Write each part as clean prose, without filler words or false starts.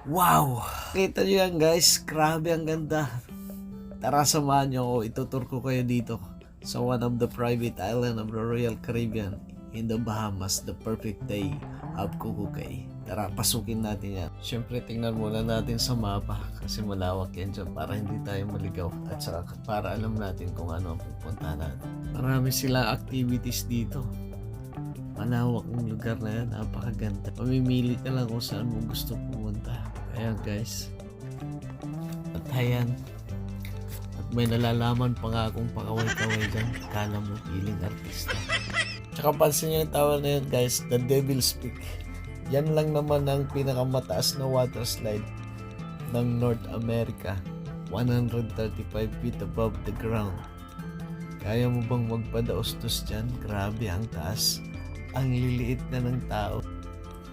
Wow! Kita nyo yan guys, grabe ang ganda. Tara samahan nyo ako, itutur ko kayo dito sa one of the private island of the Royal Caribbean in the Bahamas, the perfect day of Kukukay. Tara, pasukin natin yan. Siyempre, tingnan muna natin sa mapa kasi malawak yan dyan para hindi tayo maligaw at saka para alam natin kung ano ang pupunta natin. Marami silang activities dito. Malawak ng lugar na yan, napakaganda. Pamimili ka lang kung saan mo gusto pumunta. Ayan guys. At ayan. At may nalalaman pa nga akong pakaway-kaway dyan. Kala mo feeling artista. Tsaka pansin nyo yung tower na yan guys, the Devil's Peak. Yan lang naman ang pinakamataas na water slide ng North America. 135 feet above the ground. Kaya mo bang magpadaostos dyan? Grabe ang taas. Ang liliit na ng tao.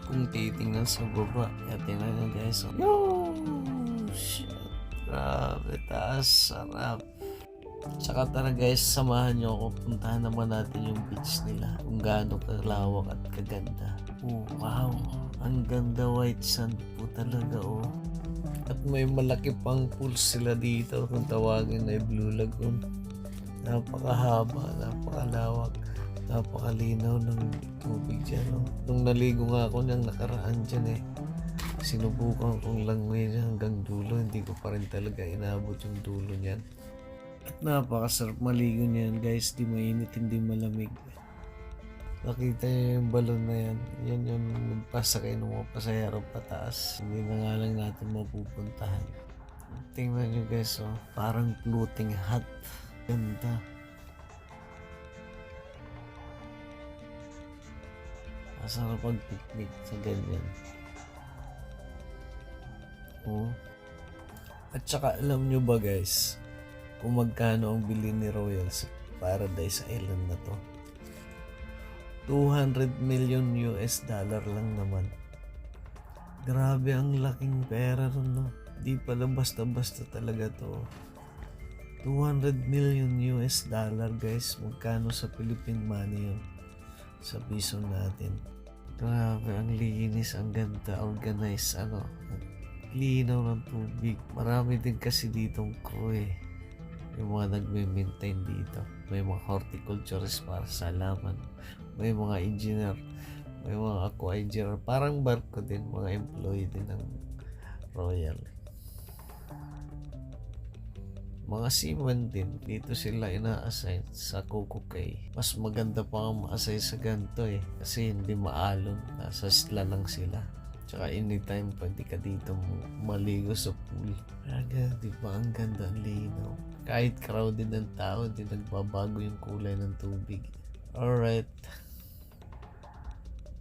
Kung titingnan sa baba, tingnan nyo guys. Yo! Shit! Grabe, taas. Sarap. Tsaka tara guys, samahan nyo ako. Puntahan naman natin yung beach nila. Kung gaano kalawak at kaganda. Oh, wow! Ang ganda, white sand po talaga oh. At may malaki pang pools sila dito kung tawagin na Blue Lagoon. Napakahaba, napakalawak. Napakalinaw ng tubig dyan. Oh. Nung naligo nga ako niyang nakaraan dyan sinubukan kong langoy niya hanggang dulo. Hindi ko pa rin talaga inabot yung dulo niyan. At napakasarap maligo niyan guys. Di mainit, hindi malamig. Nakita niyo yung balon na yan. Yan yung nagpasakay ng mga pasahero pataas. Hindi na nga lang natin mapupuntahan. Tingnan niyo guys oh. Parang floating hut. Ganda. Masarap pag-picnic sa ganyan. Oh. At saka alam nyo ba guys, kung magkano ang bili ni Royal sa Paradise Island na to? 200 million US dollar lang naman. Grabe ang laking pera ron no. Di pala basta-basta talaga to. 200 million US dollar guys. Magkano sa Philippine money yun? Sa piso natin. Grabe, ang linis, ang ganda, organized, linaw ng tubig. Marami din kasi ditong crew yung mga nagme-maintain dito. May mga horticulturist para sa halaman. May mga engineer, may mga aqua-engineer. Parang barko din, mga employee din ng Royal. Mga seaman din, dito sila ina-assign sa Kukukay. Mas maganda pa ang ma-assign sa ganito kasi hindi maalon, nasa isla lang sila. Tsaka anytime pwede ka dito maligo sa pool. Aga, di ba ang ganda, ang linaw. Kahit crowded ng tao, di nagbabago yung kulay ng tubig. Alright.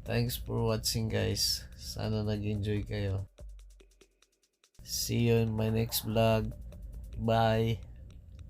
Thanks for watching guys. Sana nag-enjoy kayo. See you in my next vlog. Bye.